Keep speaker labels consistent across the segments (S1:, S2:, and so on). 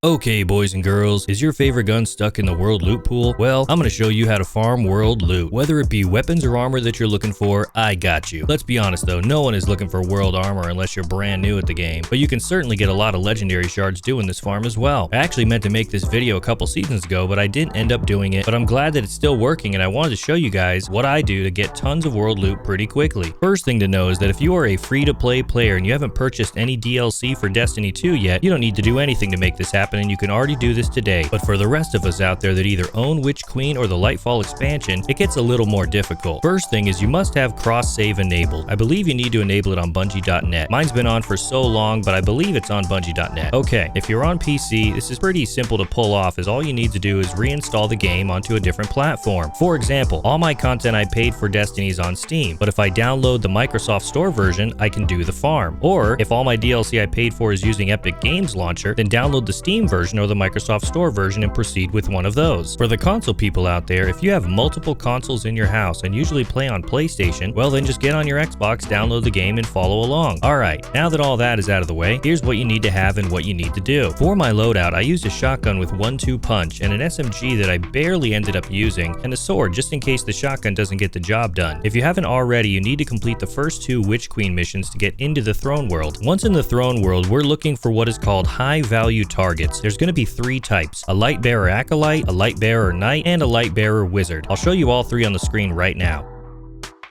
S1: Okay, boys and girls, is your favorite gun stuck in the world loot pool? Well, I'm gonna show you how to farm world loot. Whether it be weapons or armor that you're looking for, I got you. Let's be honest though, no one is looking for world armor unless you're brand new at the game, but you can certainly get a lot of legendary shards doing this farm as well. I actually meant to make this video a couple seasons ago, but I didn't end up doing it, but I'm glad that it's still working and I wanted to show you guys what I do to get tons of world loot pretty quickly. First thing to know is that if you are a free-to-play player and you haven't purchased any DLC for Destiny 2 yet, you don't need to do anything to make this happen and you can already do this today. But for the rest of us out there that either own Witch Queen or the Lightfall expansion, it gets a little more difficult. First thing is you must have cross-save enabled. I believe you need to enable it on Bungie.net. Mine's been on for so long, but I believe it's on Bungie.net. Okay, if you're on PC, this is pretty simple to pull off, as all you need to do is reinstall the game onto a different platform. For example, all my content I paid for Destiny is on Steam, but if I download the Microsoft Store version, I can do the farm. Or if all my DLC I paid for is using Epic Games Launcher, then download the Steam version or the Microsoft Store version and proceed with one of those. For the console people out there, if you have multiple consoles in your house and usually play on PlayStation, well then just get on your Xbox, download the game, and follow along. Alright, now that all that is out of the way, here's what you need to have and what you need to do. For my loadout, I used a shotgun with 1-2 punch and an SMG that I barely ended up using, and a sword just in case the shotgun doesn't get the job done. If you haven't already, you need to complete the first 2 Witch Queen missions to get into the Throne World. Once in the Throne World, we're looking for what is called high value targets. There's going to be 3 types: a light bearer acolyte, a light bearer knight, and a light bearer wizard. I'll show you all 3 on the screen right now.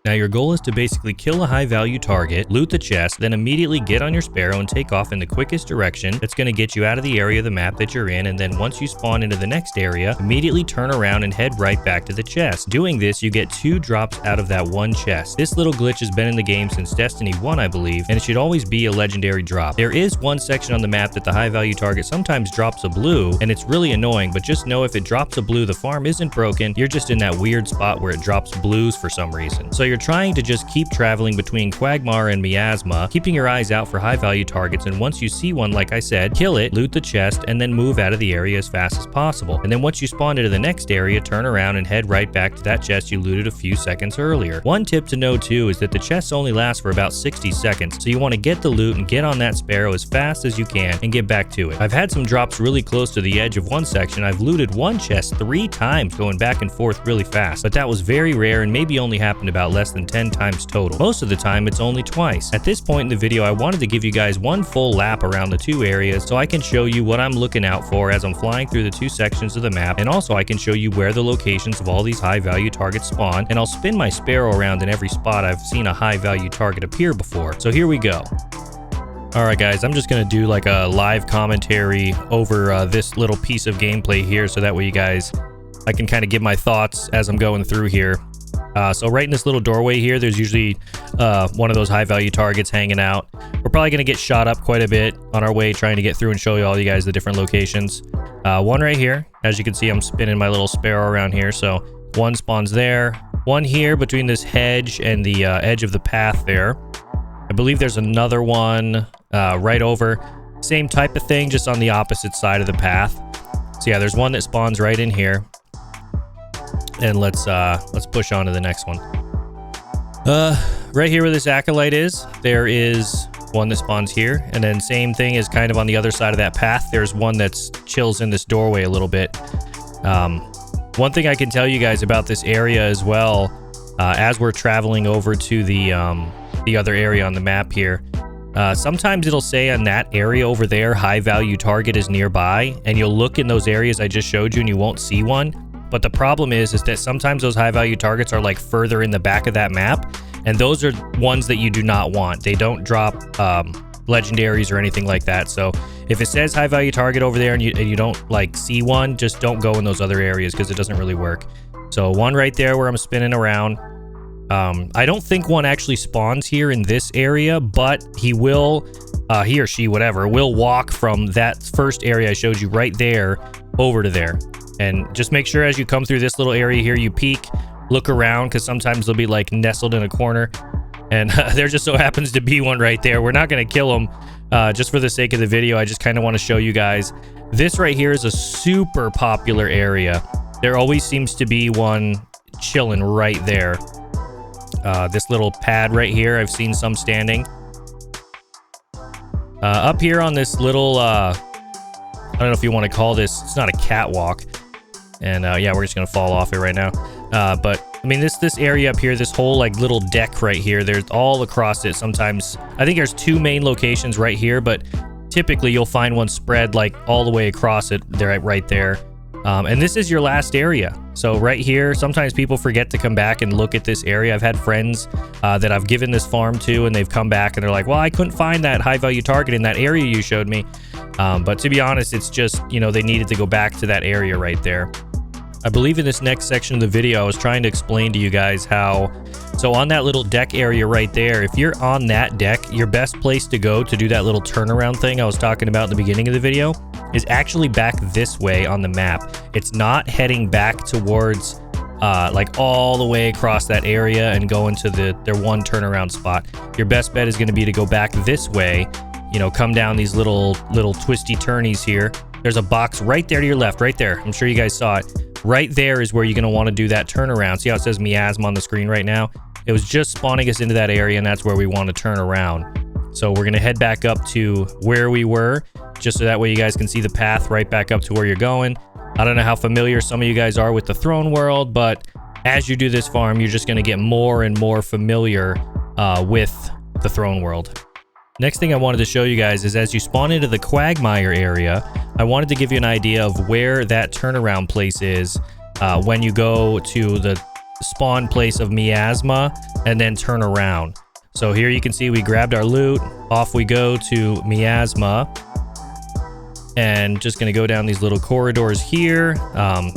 S1: Now your goal is to basically kill a high value target, loot the chest, then immediately get on your Sparrow and take off in the quickest direction that's going to get you out of the area of the map that you're in, and then once you spawn into the next area, immediately turn around and head right back to the chest. Doing this, you get 2 drops out of that one chest. This little glitch has been in the game since Destiny 1, I believe, and it should always be a legendary drop. There is one section on the map that the high value target sometimes drops a blue, and it's really annoying, but just know if it drops a blue, the farm isn't broken, you're just in that weird spot where it drops blues for some reason. So you're trying to just keep traveling between Quagmire and Miasma, keeping your eyes out for high value targets, and once you see one, like I said, kill it, loot the chest, and then move out of the area as fast as possible. And then once you spawn into the next area, turn around and head right back to that chest you looted a few seconds earlier. One tip to know too is that the chests only last for about 60 seconds, so you want to get the loot and get on that Sparrow as fast as you can and get back to it. I've had some drops really close to the edge of one section. I've looted one chest 3 times going back and forth really fast, but that was very rare and maybe only happened about less than 10 times total. Most of the time it's only twice. At this point in the video, I wanted to give you guys one full lap around the 2 areas so I can show you what I'm looking out for as I'm flying through the 2 sections of the map, and also I can show you where the locations of all these high value targets spawn, and I'll spin my Sparrow around in every spot I've seen a high value target appear before. So here we go. Alright guys, I'm just going to do like a live commentary over this little piece of gameplay here, so that way you guys, I can kind of give my thoughts as I'm going through here. So right in this little doorway here, there's usually one of those high value targets hanging out. We're probably going to get shot up quite a bit on our way trying to get through and show all you guys the different locations. One right here. As you can see, I'm spinning my little Sparrow around here. So one spawns there. One here between this hedge and the edge of the path there. I believe there's another one right over. Same type of thing, just on the opposite side of the path. So yeah, there's one that spawns right in here. And let's push on to the next one. Right here where this acolyte is, there is one that spawns here, and then same thing is kind of on the other side of that path. There's one that's chills in this doorway a little bit. One thing I can tell you guys about this area as well, as we're traveling over to the other area on the map here, sometimes it'll say on that area over there, high value target is nearby, and you'll look in those areas I just showed you and you won't see one. But the problem is that sometimes those high value targets are like further in the back of that map, and those are ones that you do not want. They don't drop legendaries or anything like that. So if it says high value target over there and you don't like see one, just don't go in those other areas because it doesn't really work. So one right there where I'm spinning around. I don't think one actually spawns here in this area, but he will, he or she, whatever, will walk from that first area I showed you right there over to there. And just make sure as you come through this little area here, you peek, look around, because sometimes they'll be like nestled in a corner. And there just so happens to be one right there. We're not going to kill them just for the sake of the video. I just kind of want to show you guys. This right here is a super popular area. There always seems to be one chilling right there. This little pad right here, I've seen some standing. Up here on this little I don't know if you want to call this, it's not a catwalk. And yeah, we're just gonna fall off it right now. But I mean, this area up here, this whole like little deck right here, there's all across it. Sometimes I think there's 2 main locations right here, but typically you'll find one spread like all the way across it there, right there. And this is your last area. So right here, sometimes people forget to come back and look at this area. I've had friends that I've given this farm to, and they've come back and they're like, well, I couldn't find that high value target in that area you showed me. But to be honest, it's just, you know, they needed to go back to that area right there. I believe in this next section of the video, I was trying to explain to you guys how, so on that little deck area right there, if you're on that deck, your best place to go to do that little turnaround thing I was talking about in the beginning of the video is actually back this way on the map. It's not heading back towards like all the way across that area and going to their one turnaround spot. Your best bet is going to be to go back this way, you know, come down these little twisty turnies here. There's a box right there to your left, right there. I'm sure you guys saw it. Right there is where you're going to want to do that turnaround. See how it says miasma on the screen right now? It was just spawning us into that area, and that's where we want to turn around. So we're going to head back up to where we were, just so that way you guys can see the path right back up to where you're going. I don't know how familiar some of you guys are with the throne world, but as you do this farm, you're just going to get more and more familiar with the throne world. Next thing I wanted to show you guys is as you spawn into the Quagmire area, I wanted to give you an idea of where that turnaround place is when you go to the spawn place of Miasma and then turn around. So here you can see we grabbed our loot, off we go to Miasma, and just going to go down these little corridors here.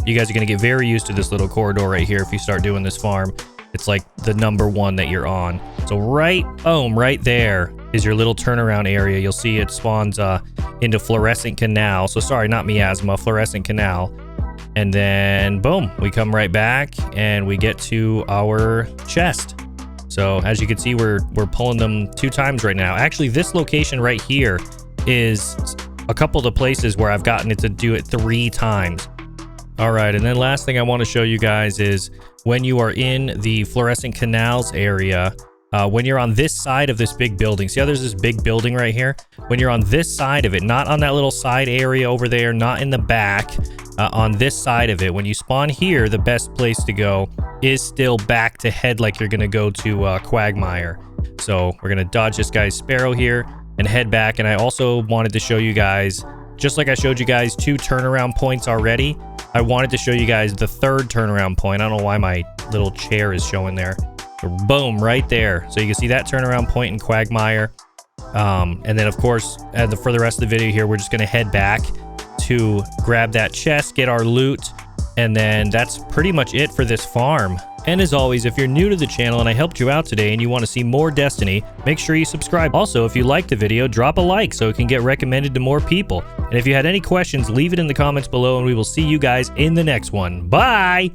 S1: You guys are going to get very used to this little corridor right here if you start doing this farm. It's like the #1 that you're on. So right, boom, right there is your little turnaround area. You'll see it spawns into Florescent Canal. So sorry, not Miasma, Florescent Canal. And then boom, we come right back and we get to our chest. So as you can see, we're pulling them 2 times right now. Actually, this location right here is a couple of the places where I've gotten it to do it 3 times. All right, and then last thing I want to show you guys is when you are in the Florescent Canals area, when you're on this side of this big building, see how there's this big building right here? When you're on this side of it, not on that little side area over there, not in the back, on this side of it, when you spawn here, the best place to go is still back to head like you're going to go to Quagmire. So we're going to dodge this guy's Sparrow here and head back. And I also wanted to show you guys, just like I showed you guys 2 turnaround points already, I wanted to show you guys the 3rd turnaround point. I don't know why my little chair is showing there. Boom, right there. So you can see that turnaround point in Quagmire. And then, of course, for the rest of the video here, we're just going to head back to grab that chest, get our loot, and then that's pretty much it for this farm. And as always, if you're new to the channel and I helped you out today and you want to see more Destiny, make sure you subscribe. Also, if you liked the video, drop a like so it can get recommended to more people. And if you had any questions, leave it in the comments below and we will see you guys in the next one. Bye!